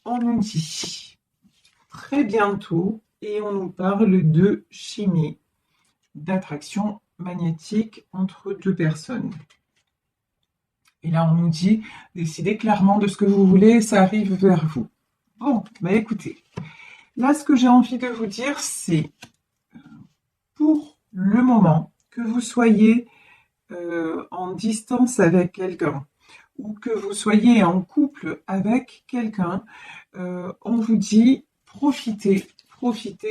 on nous dit très bientôt et on nous parle de chimie, d'attraction magnétique entre deux personnes. Et là, on nous dit, décidez clairement de ce que vous voulez, ça arrive vers vous. Bon, bah écoutez, là, ce que j'ai envie de vous dire, c'est pour le moment, que vous soyez en distance avec quelqu'un ou que vous soyez en couple avec quelqu'un, on vous dit profitez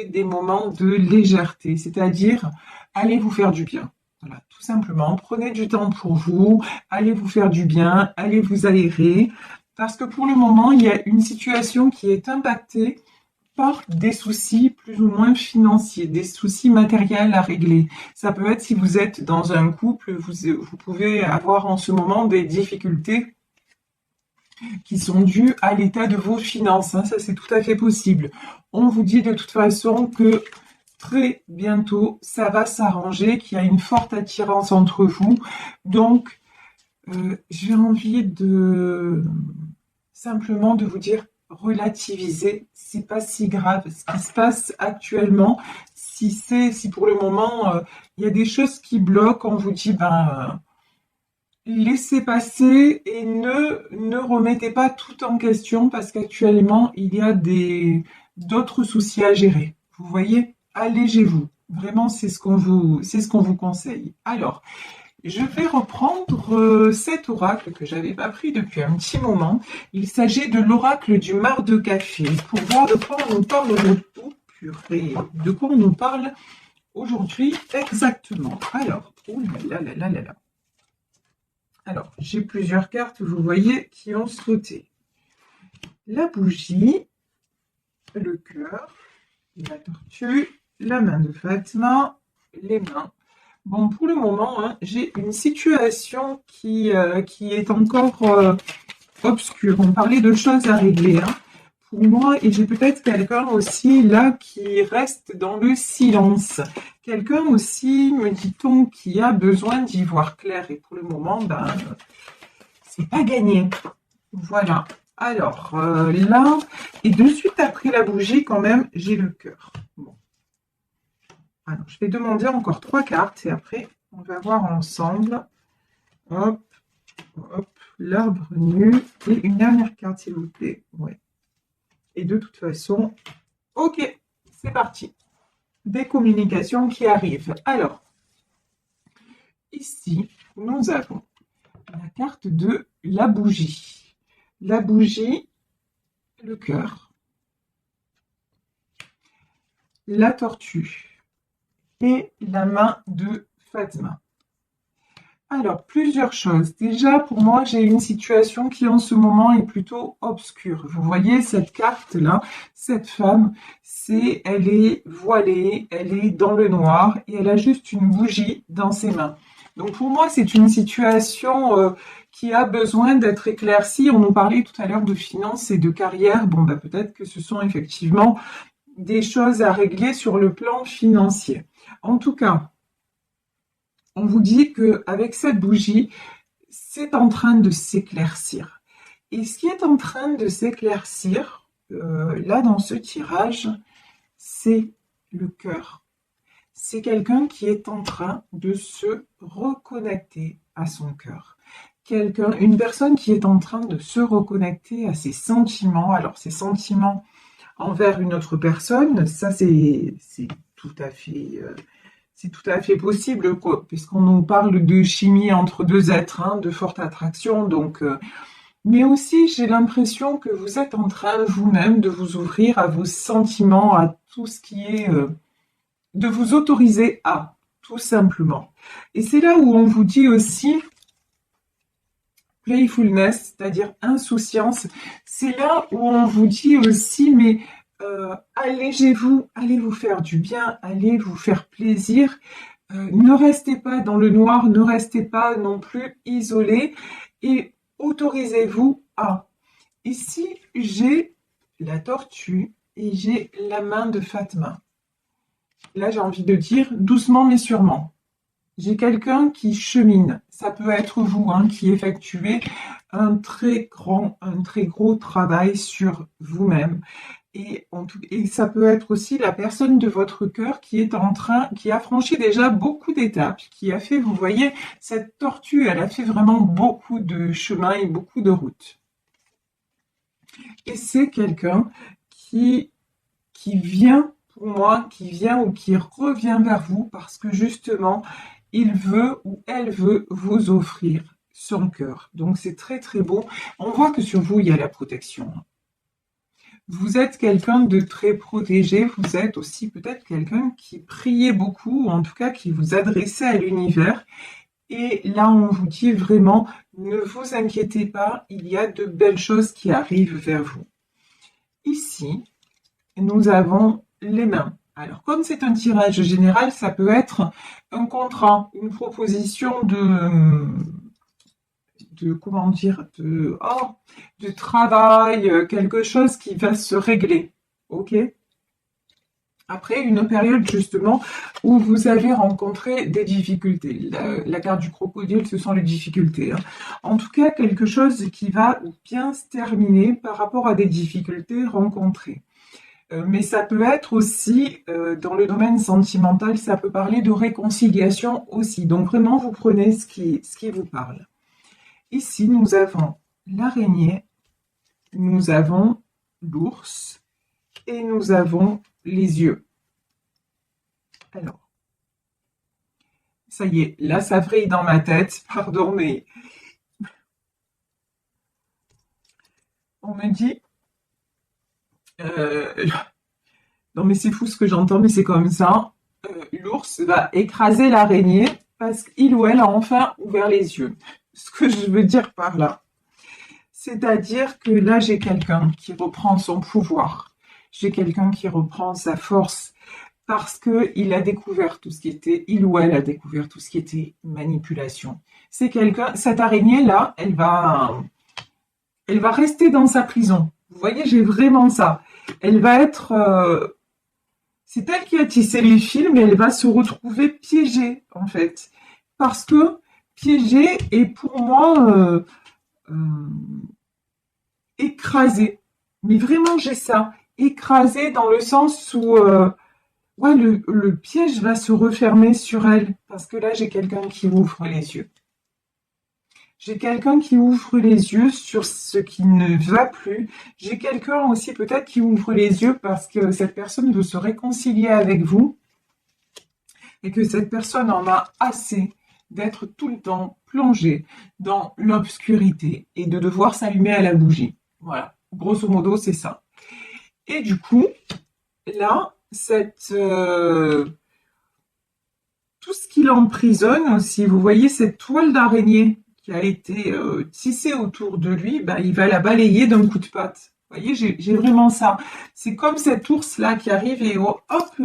des moments de légèreté, c'est-à-dire allez vous faire du bien. Voilà, tout simplement, prenez du temps pour vous, allez vous faire du bien, allez vous aérer, parce que pour le moment, il y a une situation qui est impactée par des soucis plus ou moins financiers, des soucis matériels à régler. Ça peut être si vous êtes dans un couple, vous pouvez avoir en ce moment des difficultés qui sont dues à l'état de vos finances. Ça, c'est tout à fait possible. On vous dit de toute façon que très bientôt, ça va s'arranger, qu'il y a une forte attirance entre vous. Donc, j'ai envie de simplement de vous dire relativiser, c'est pas si grave ce qui se passe actuellement. Si pour le moment il y a des choses qui bloquent, on vous dit laissez passer et ne remettez pas tout en question parce qu'actuellement il y a d'autres soucis à gérer. Vous voyez, allégez-vous. Vraiment, c'est ce qu'on vous conseille. Alors, je vais reprendre cet oracle que j'avais pas pris depuis un petit moment. Il s'agit de l'oracle du mar de café pour voir de quoi on nous parle de quoi on nous parle aujourd'hui exactement. Alors, oh là là là là là. Alors, j'ai plusieurs cartes, vous voyez, qui ont sauté. La bougie, le cœur, la tortue, la main de Fatma, les mains. Bon, pour le moment, j'ai une situation qui est encore obscure. On parlait de choses à régler pour moi et j'ai peut-être quelqu'un aussi là qui reste dans le silence. Quelqu'un aussi, me dit-on, qui a besoin d'y voir clair et pour le moment, c'est pas gagné. Voilà. Alors là, et de suite après la bougie, quand même, j'ai le cœur. Bon. Alors, je vais demander encore 3 cartes et après, on va voir ensemble. Hop, hop, l'arbre nu. Et une dernière carte, s'il vous plaît. Ouais. Et de toute façon, ok, c'est parti. Des communications qui arrivent. Alors, ici, nous avons la carte de la bougie. La bougie, le cœur, la tortue et la main de Fatma. Alors, plusieurs choses. Déjà, pour moi, j'ai une situation qui, en ce moment, est plutôt obscure. Vous voyez cette carte-là, cette femme, elle est voilée, elle est dans le noir et elle a juste une bougie dans ses mains. Donc, pour moi, c'est une situation qui a besoin d'être éclaircie. On nous parlait tout à l'heure de finances et de carrière. Bon, peut-être que ce sont effectivement des choses à régler sur le plan financier. En tout cas, on vous dit qu'avec cette bougie, c'est en train de s'éclaircir. Et ce qui est en train de s'éclaircir, là dans ce tirage, c'est le cœur. C'est quelqu'un qui est en train de se reconnecter à son cœur. Une personne qui est en train de se reconnecter à ses sentiments. Alors, ses sentiments envers une autre personne, ça c'est tout à fait... c'est tout à fait possible, puisqu'on nous parle de chimie entre deux êtres, de forte attraction. Donc, mais aussi, j'ai l'impression que vous êtes en train vous-même de vous ouvrir à vos sentiments, à tout ce qui est, de vous autoriser à, tout simplement. Et c'est là où on vous dit aussi playfulness, c'est-à-dire insouciance. C'est là où on vous dit aussi, mais allégez-vous, allez vous faire du bien, allez vous faire plaisir. Ne restez pas dans le noir, ne restez pas non plus isolé et autorisez-vous à. Ici, j'ai la tortue et j'ai la main de Fatma. Là, j'ai envie de dire doucement mais sûrement. j'ai quelqu'un qui chemine. Ça peut être vous, hein, qui effectuez un très gros travail sur vous-même. Et ça peut être aussi la personne de votre cœur qui a franchi déjà beaucoup d'étapes, qui a fait, vous voyez, cette tortue, elle a fait vraiment beaucoup de chemin et beaucoup de routes. Et c'est quelqu'un qui, qui vient pour moi, qui vient ou qui revient vers vous parce que justement, il veut ou elle veut vous offrir son cœur. Donc c'est très très beau. On voit que sur vous, il y a la protection. Vous êtes quelqu'un de très protégé, vous êtes aussi peut-être quelqu'un qui priait beaucoup, ou en tout cas qui vous adressait à l'univers. Et là, on vous dit vraiment, ne vous inquiétez pas, il y a de belles choses qui arrivent vers vous. Ici, nous avons les mains. Alors, comme c'est un tirage général, ça peut être un contrat, une proposition comment dire, de travail, quelque chose qui va se régler. Ok? Après une période justement où vous avez rencontré des difficultés. La carte du crocodile, ce sont les difficultés, hein. En tout cas, quelque chose qui va bien se terminer par rapport à des difficultés rencontrées. Mais ça peut être aussi, dans le domaine sentimental, ça peut parler de réconciliation aussi. Donc vraiment, vous prenez ce qui vous parle. Ici, nous avons l'araignée, nous avons l'ours et nous avons les yeux. Alors, ça y est, là, ça vrille dans ma tête. Pardon, mais on me dit... non, mais c'est fou ce que j'entends, mais c'est comme ça. L'ours va écraser l'araignée parce qu'il ou elle a enfin ouvert les yeux. Ce que je veux dire par là, c'est-à-dire que là, j'ai quelqu'un qui reprend son pouvoir. J'ai quelqu'un qui reprend sa force parce que il a découvert tout ce qui était, il ou elle a découvert tout ce qui était manipulation. C'est quelqu'un, cette araignée-là, elle va rester dans sa prison. Vous voyez, j'ai vraiment ça. Elle va être, c'est elle qui a tissé les fils, mais elle va se retrouver piégée, en fait. Parce que piégée est pour moi écrasée. Mais vraiment, j'ai ça. Écrasée dans le sens où ouais, le piège va se refermer sur elle. Parce que là, j'ai quelqu'un qui ouvre les yeux. J'ai quelqu'un qui ouvre les yeux sur ce qui ne va plus. J'ai quelqu'un aussi peut-être qui ouvre les yeux parce que cette personne veut se réconcilier avec vous et que cette personne en a assez d'être tout le temps plongée dans l'obscurité et de devoir s'allumer à la bougie. Voilà, grosso modo, c'est ça. Et du coup, là, tout ce qui l'emprisonne aussi, vous voyez cette toile d'araignée qui a été tissée autour de lui, bah, il va la balayer d'un coup de patte. Vous voyez, j'ai vraiment ça. C'est comme cet ours-là qui arrive et hop,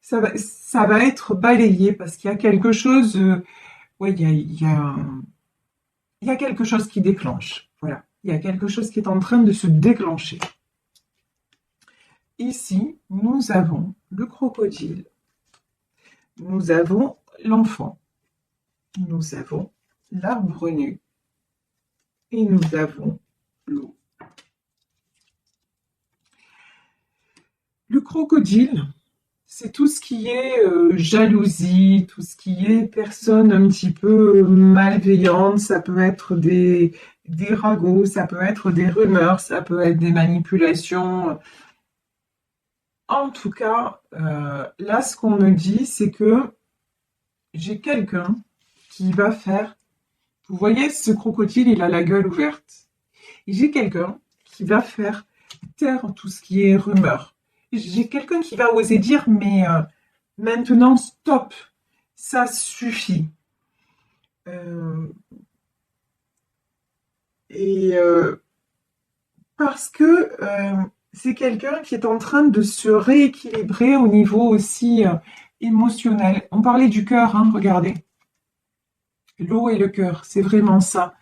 ça va être balayé parce qu'il y a quelque chose, ouais, il y a quelque chose qui déclenche. Voilà, il y a quelque chose qui est en train de se déclencher. Ici, nous avons le crocodile, nous avons l'enfant, nous avons l'arbre nu et nous avons l'eau. Le crocodile, c'est tout ce qui est jalousie, tout ce qui est personne un petit peu malveillante, ça peut être des ragots, ça peut être des rumeurs, ça peut être des manipulations. En tout cas, là, ce qu'on me dit, c'est que j'ai quelqu'un qui va faire... Vous voyez, ce crocodile, il a la gueule ouverte. Et j'ai quelqu'un qui va faire taire tout ce qui est rumeur. J'ai quelqu'un qui va oser dire, mais maintenant, stop, ça suffit. Parce que c'est quelqu'un qui est en train de se rééquilibrer au niveau aussi émotionnel. On parlait du cœur, hein, regardez. L'eau et le cœur, c'est vraiment ça.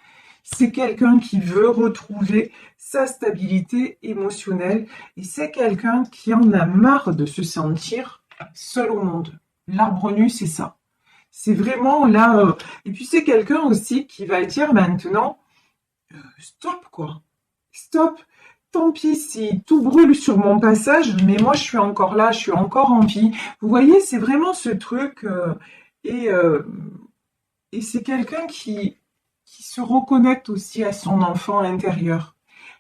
C'est quelqu'un qui veut retrouver sa stabilité émotionnelle et c'est quelqu'un qui en a marre de se sentir seul au monde. L'arbre nu, c'est ça. C'est vraiment là. Et puis c'est quelqu'un aussi qui va dire maintenant, stop quoi, stop. Tant pis si tout brûle sur mon passage, mais moi je suis encore là, je suis encore en vie. Vous voyez, c'est vraiment ce truc. Et, euh, et c'est quelqu'un qui se reconnecte aussi à son enfant intérieur.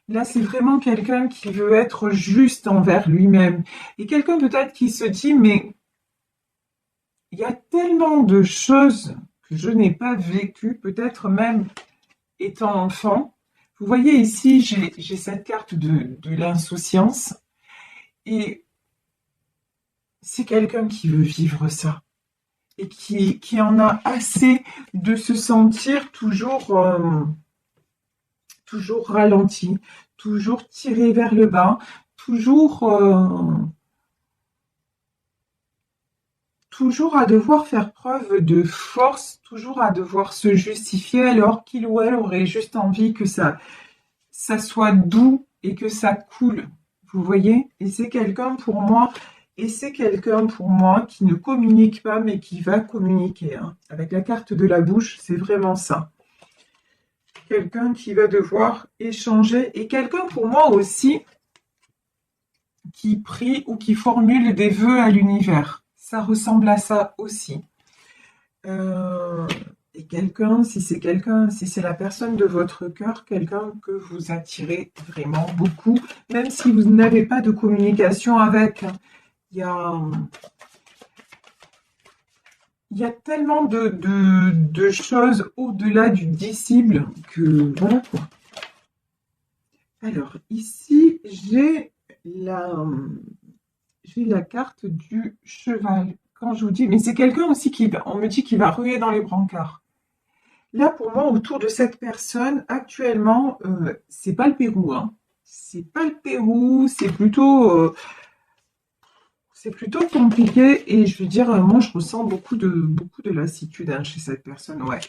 Là, c'est vraiment quelqu'un qui veut être juste envers lui-même. Et quelqu'un peut-être qui se dit, mais il y a tellement de choses que je n'ai pas vécues, peut-être même étant enfant. Vous voyez ici, j'ai cette carte de l'insouciance. Et c'est quelqu'un qui veut vivre ça. Et qui en a assez de se sentir toujours ralenti, toujours tiré vers le bas, toujours à devoir faire preuve de force, toujours à devoir se justifier alors qu'il ou elle aurait juste envie que ça soit doux et que ça coule. Vous voyez? Et c'est quelqu'un pour moi qui ne communique pas mais qui va communiquer, hein. Avec la carte de la bouche, c'est vraiment ça. Quelqu'un qui va devoir échanger et quelqu'un pour moi aussi qui prie ou qui formule des vœux à l'univers. Ça ressemble à ça aussi. Et si c'est la personne de votre cœur, quelqu'un que vous attirez vraiment beaucoup, même si vous n'avez pas de communication avec. Il y a tellement de choses au-delà du dissible que voilà quoi. Alors ici, j'ai la carte du cheval. Quand je vous dis, mais c'est quelqu'un aussi on me dit qu'il va ruer dans les brancards. Là, pour moi, autour de cette personne, actuellement, c'est pas le Pérou, hein. C'est pas le Pérou, c'est plutôt compliqué. Et je veux dire, moi, je ressens beaucoup de lassitude, hein, chez cette personne. Ouais.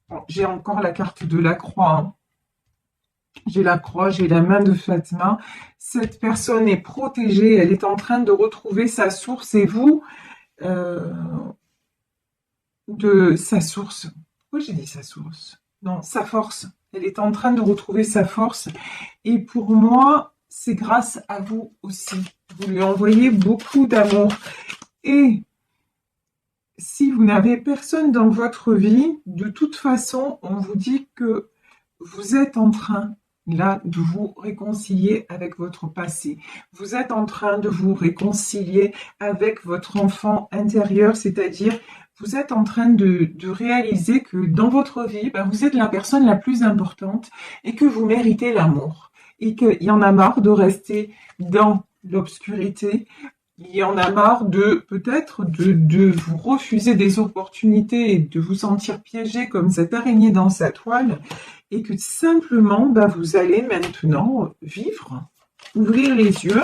Bon, j'ai encore la carte de la croix, hein. J'ai la croix, j'ai la main de Fatma. Cette personne est protégée, elle est en train de retrouver sa source. Et vous, euh, de sa source. Pourquoi j'ai dit sa source? Non, sa force. Elle est en train de retrouver sa force. Et pour moi, c'est grâce à vous aussi. Vous lui envoyez beaucoup d'amour. Et si vous n'avez personne dans votre vie, de toute façon, on vous dit que vous êtes en train, là, de vous réconcilier avec votre passé. Vous êtes en train de vous réconcilier avec votre enfant intérieur, c'est-à-dire vous êtes en train de réaliser que dans votre vie, vous êtes la personne la plus importante et que vous méritez l'amour. Et qu'il y en a marre de rester dans l'obscurité. Il y en a marre peut-être de vous refuser des opportunités et de vous sentir piégé comme cette araignée dans sa toile. Et que simplement, vous allez maintenant vivre, ouvrir les yeux.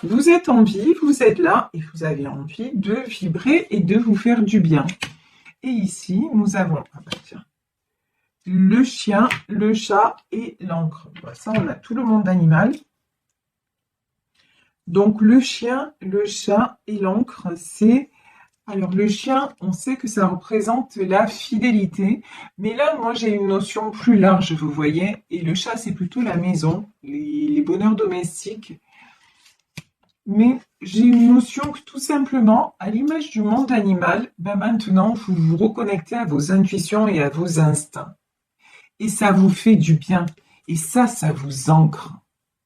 Vous êtes en vie, vous êtes là et vous avez envie de vibrer et de vous faire du bien. Et ici, nous avons le chien, le chat et l'encre. Ça, on a tout le monde animal. Donc, le chien, le chat et l'encre, c'est... Alors, le chien, on sait que ça représente la fidélité. Mais là, moi, j'ai une notion plus large, vous voyez. Et le chat, c'est plutôt la maison, les bonheurs domestiques. Mais j'ai une notion que tout simplement, à l'image du monde animal, maintenant, vous vous reconnectez à vos intuitions et à vos instincts. Et ça vous fait du bien. Et ça vous ancre.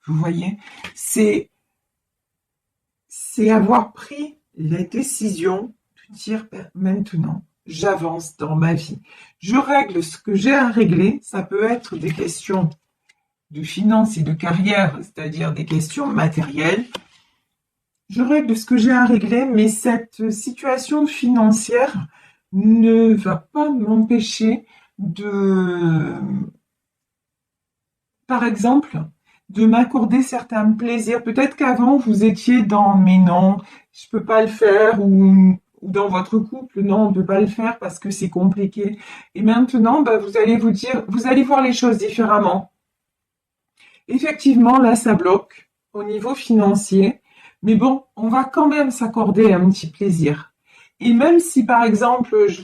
Vous voyez, c'est avoir pris la décision de dire maintenant, j'avance dans ma vie. Je règle ce que j'ai à régler. Ça peut être des questions de finances et de carrière, c'est-à-dire des questions matérielles. Je règle ce que j'ai à régler, mais cette situation financière ne va pas m'empêcher par exemple, de m'accorder certains plaisirs. Peut-être qu'avant, vous étiez dans « mais non, je peux pas le faire » ou dans votre couple, non, on ne peut pas le faire parce que c'est compliqué. Et maintenant, vous allez vous dire, vous allez voir les choses différemment. Effectivement, là, ça bloque au niveau financier. Mais bon, on va quand même s'accorder un petit plaisir. Et même si par exemple, je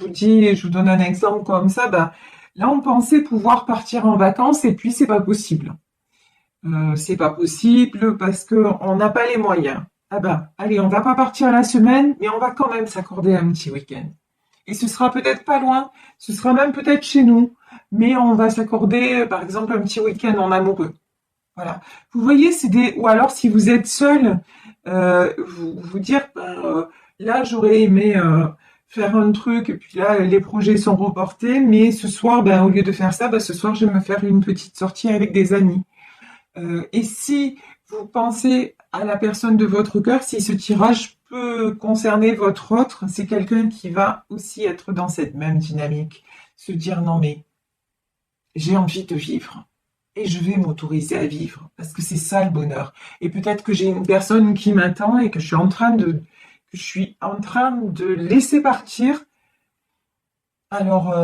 vous donne un exemple comme ça, bah, là on pensait pouvoir partir en vacances et puis c'est pas possible. C'est pas possible parce que on n'a pas les moyens. Ah bah, allez, on va pas partir la semaine, mais on va quand même s'accorder un petit week-end. Et ce sera peut-être pas loin, ce sera même peut-être chez nous, mais on va s'accorder, par exemple, un petit week-end en amoureux. Voilà. Vous voyez, c'est des. Ou alors, si vous êtes seul, vous dire, ben, là, j'aurais aimé faire un truc, et puis là, les projets sont reportés, mais ce soir, ben, au lieu de faire ça, ben, ce soir, je vais me faire une petite sortie avec des amis. Et si vous pensez à la personne de votre cœur, si ce tirage peut concerner votre autre, c'est quelqu'un qui va aussi être dans cette même dynamique. Se dire non mais j'ai envie de vivre et je vais m'autoriser à vivre parce que c'est ça le bonheur. Et peut-être que j'ai une personne qui m'attend et que je suis en train de laisser partir alors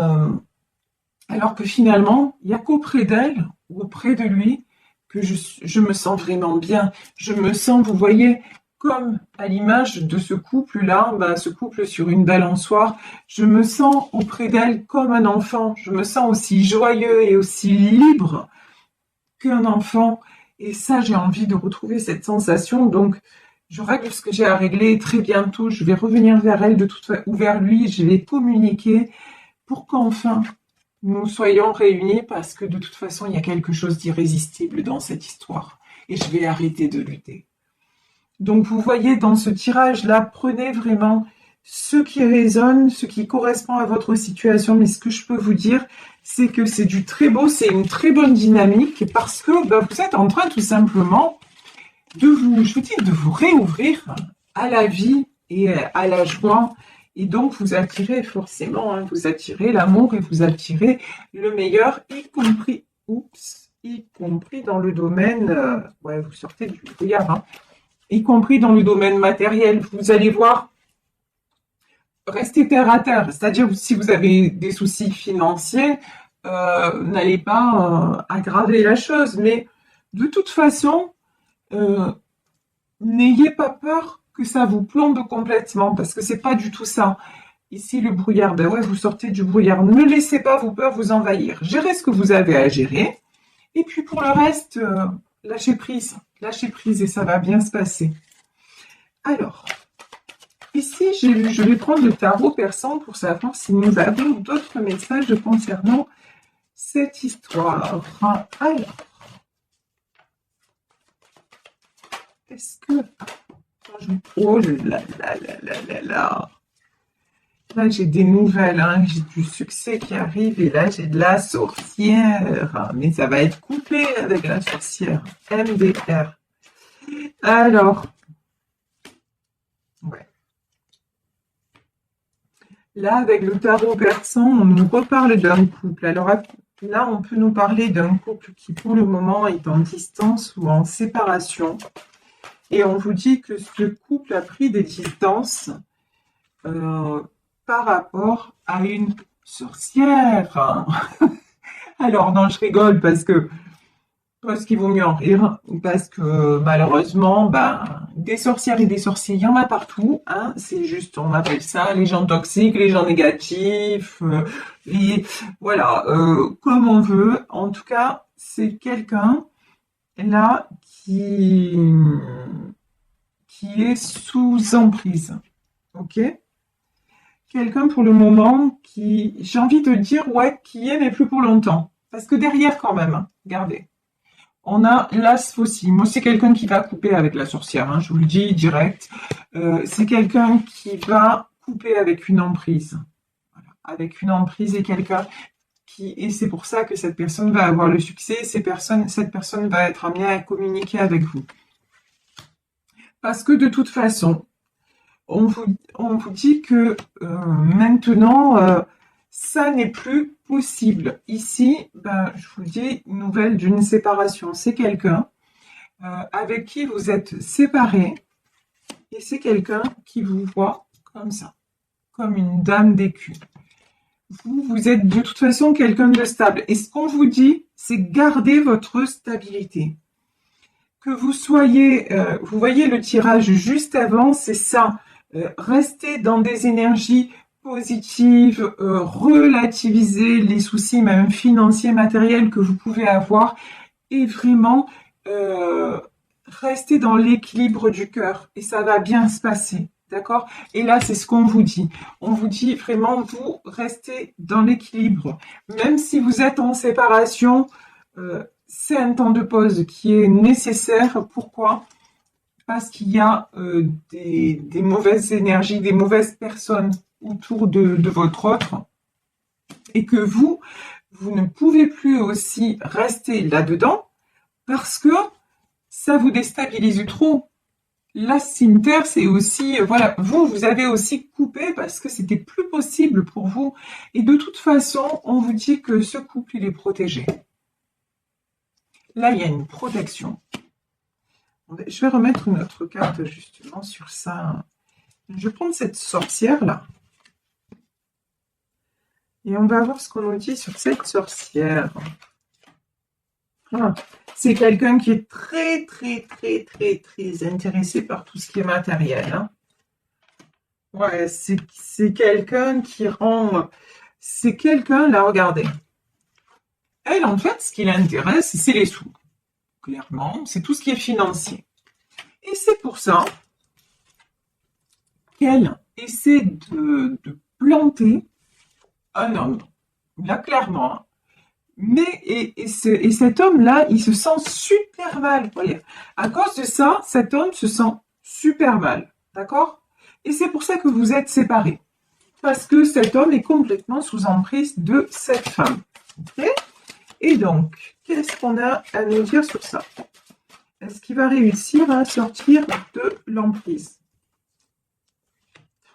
alors que finalement il n'y a qu'auprès d'elle ou auprès de lui que je me sens vraiment bien. Je me sens, vous voyez, comme à l'image de ce couple-là, bah, ce couple sur une balançoire, je me sens auprès d'elle comme un enfant. Je me sens aussi joyeux et aussi libre qu'un enfant. Et ça, j'ai envie de retrouver cette sensation. Donc, je règle ce que j'ai à régler très bientôt. Je vais revenir vers elle ou vers lui. Je vais communiquer pour qu'enfin nous soyons réunis parce que de toute façon, il y a quelque chose d'irrésistible dans cette histoire. Et je vais arrêter de lutter. Donc, vous voyez, dans ce tirage-là, prenez vraiment ce qui résonne, ce qui correspond à votre situation. Mais ce que je peux vous dire, c'est que c'est du très beau, c'est une très bonne dynamique parce que bah, vous êtes en train tout simplement de vous réouvrir à la vie et à la joie. Et donc, vous attirez forcément, hein, vous attirez l'amour et vous attirez le meilleur, y compris dans le domaine, ouais, vous sortez du brouillard, hein, y compris dans le domaine matériel. Vous allez voir, restez terre à terre. C'est-à-dire, si vous avez des soucis financiers, n'allez pas aggraver la chose. Mais de toute façon, n'ayez pas peur que ça vous plombe complètement, parce que c'est pas du tout ça. Ici, le brouillard, ben ouais, vous sortez du brouillard. Ne laissez pas vos peurs vous envahir. Gérez ce que vous avez à gérer. Et puis pour le reste, lâchez prise. Lâchez prise et ça va bien se passer. Alors, ici, je vais prendre le tarot persan pour savoir si nous avons d'autres messages concernant cette histoire. Alors, est-ce que... Oh là là là là là là. Là, j'ai des nouvelles, hein. J'ai du succès qui arrive et là, j'ai de la sorcière. Mais ça va être couplé avec la sorcière. MDR. Alors, ouais. Là, avec le tarot persan, on nous reparle d'un couple. Alors là, on peut nous parler d'un couple qui, pour le moment, est en distance ou en séparation. Et on vous dit que ce couple a pris des distances par rapport à une sorcière. Alors, non, je rigole parce qu'il vaut mieux en rire, parce que malheureusement, ben, des sorcières et des sorciers, il y en a partout. Hein, c'est juste, on appelle ça les gens toxiques, les gens négatifs, voilà, comme on veut. En tout cas, c'est quelqu'un là qui est sous emprise. Ok? Quelqu'un pour le moment qui, j'ai envie de dire, ouais, qui est, mais plus pour longtemps. Parce que derrière, quand même, hein, regardez, on a l'as faucille. Moi, c'est quelqu'un qui va couper avec la sorcière, hein, je vous le dis direct. C'est quelqu'un qui va couper avec une emprise. Voilà. Avec une emprise et quelqu'un qui, et c'est pour ça que cette personne va avoir le succès, cette personne va être amenée à communiquer avec vous. Parce que de toute façon, on vous dit que maintenant, ça n'est plus possible. Ici, ben, je vous dis, nouvelle d'une séparation. C'est quelqu'un avec qui vous êtes séparés et c'est quelqu'un qui vous voit comme ça, comme une dame d'écu. Vous êtes de toute façon quelqu'un de stable. Et ce qu'on vous dit, c'est garder votre stabilité. Que vous soyez, vous voyez le tirage juste avant, c'est ça. rester dans des énergies positives, relativiser les soucis même financiers, matériels que vous pouvez avoir et vraiment rester dans l'équilibre du cœur et ça va bien se passer. D'accord? Et là, c'est ce qu'on vous dit. On vous dit vraiment, vous restez dans l'équilibre. Même si vous êtes en séparation, c'est un temps de pause qui est nécessaire. Pourquoi? Parce qu'il y a des mauvaises énergies, des mauvaises personnes autour de votre autre et que vous ne pouvez plus aussi rester là-dedans parce que ça vous déstabilise trop. La cimetière, c'est aussi, voilà, vous avez aussi coupé parce que c'était plus possible pour vous. Et de toute façon, on vous dit que ce couple, il est protégé. Là, il y a une protection. Je vais remettre une autre carte justement sur ça. Je vais prendre cette sorcière-là. Et on va voir ce qu'on nous dit sur cette sorcière. Ah, c'est quelqu'un qui est très, très, très, très, très intéressé par tout ce qui est matériel. Hein. Ouais, c'est quelqu'un qui rend... C'est quelqu'un, là, regardez. Elle, en fait, ce qui l'intéresse, c'est les sous. Clairement, c'est tout ce qui est financier. Et c'est pour ça qu'elle essaie de planter un homme. Là, clairement. Mais, et cet homme-là, il se sent super mal. Voyez. À cause de ça, cet homme se sent super mal. D'accord? Et c'est pour ça que vous êtes séparés. Parce que cet homme est complètement sous emprise de cette femme. Okay? Et donc, qu'est-ce qu'on a à nous dire sur ça? Est-ce qu'il va réussir à sortir de l'emprise?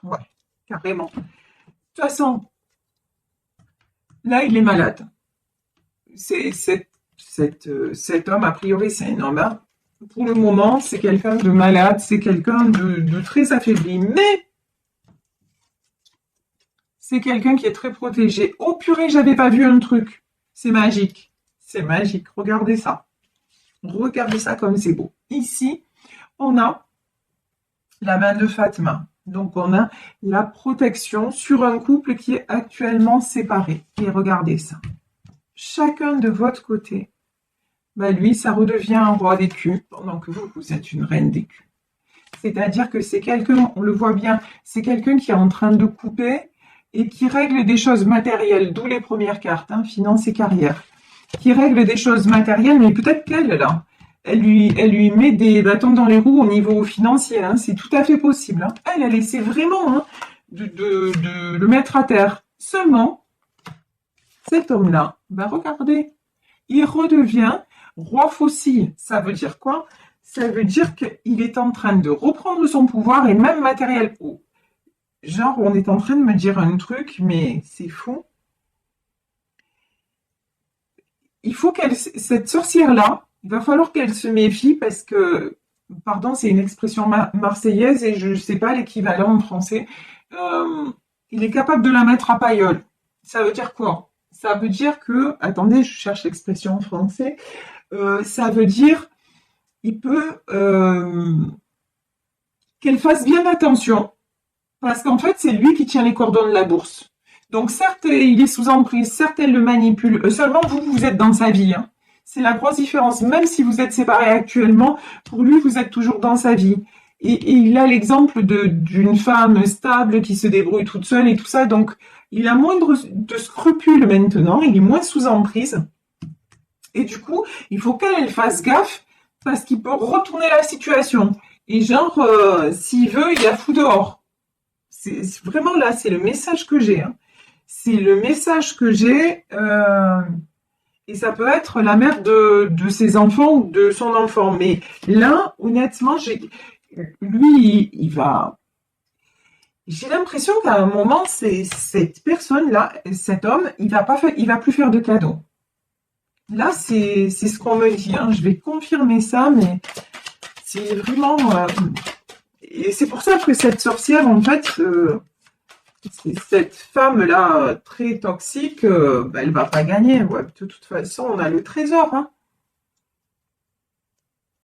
Ouais, carrément. De toute façon, là, il est malade. Cet homme, a priori, c'est un homme. Hein. Pour le moment, c'est quelqu'un de malade, c'est quelqu'un de très affaibli. Mais c'est quelqu'un qui est très protégé. Oh purée, j'avais pas vu un truc. C'est magique. C'est magique. Regardez ça. Regardez ça comme c'est beau. Ici, on a la main de Fatma. Donc, on a la protection sur un couple qui est actuellement séparé. Et regardez ça. Chacun de votre côté, bah lui, ça redevient un roi des culs, pendant que vous êtes une reine des culs. C'est-à-dire que c'est quelqu'un, on le voit bien, c'est quelqu'un qui est en train de couper et qui règle des choses matérielles, d'où les premières cartes, hein, finances et carrière, qui règle des choses matérielles, mais peut-être qu'elle, là, elle lui met des bâtons dans les roues au niveau financier, hein, c'est tout à fait possible. Hein. Elle essaie vraiment hein, de le mettre à terre. Seulement, cet homme-là, bah regardez, il redevient roi faucille. Ça veut dire quoi? Ça veut dire qu'il est en train de reprendre son pouvoir et même matériel. Oh. Genre, on est en train de me dire un truc, mais c'est fou. Il faut cette sorcière-là, il va falloir qu'elle se méfie parce que, pardon, c'est une expression marseillaise et je ne sais pas l'équivalent en français. Il est capable de la mettre à pailleul. Ça veut dire quoi? Ça veut dire que, attendez, je cherche l'expression en français. Ça veut dire, il peut qu'elle fasse bien attention, parce qu'en fait, c'est lui qui tient les cordons de la bourse. Donc, certes, il est sous emprise, certes, elle le manipule. Seulement, vous êtes dans sa vie. Hein. C'est la grosse différence. Même si vous êtes séparés actuellement, pour lui, vous êtes toujours dans sa vie. Et il a l'exemple d'une femme stable qui se débrouille toute seule et tout ça. Donc, il a moins de scrupules maintenant. Il est moins sous emprise. Et du coup, il faut qu'elle fasse gaffe parce qu'il peut retourner la situation. Et genre, s'il veut, il la fout dehors. C'est vraiment là, c'est le message que j'ai. Hein. C'est le message que j'ai. Et ça peut être la mère de ses enfants ou de son enfant. Mais là, honnêtement, lui, il va... J'ai l'impression qu'à un moment, cette personne-là, cet homme, il va plus faire de cadeaux. Là, c'est ce qu'on me dit. Hein. Je vais confirmer ça, mais c'est vraiment... et c'est pour ça que cette sorcière, en fait, cette femme-là, très toxique, elle va pas gagner. Ouais, de toute façon, on a le trésor. Hein.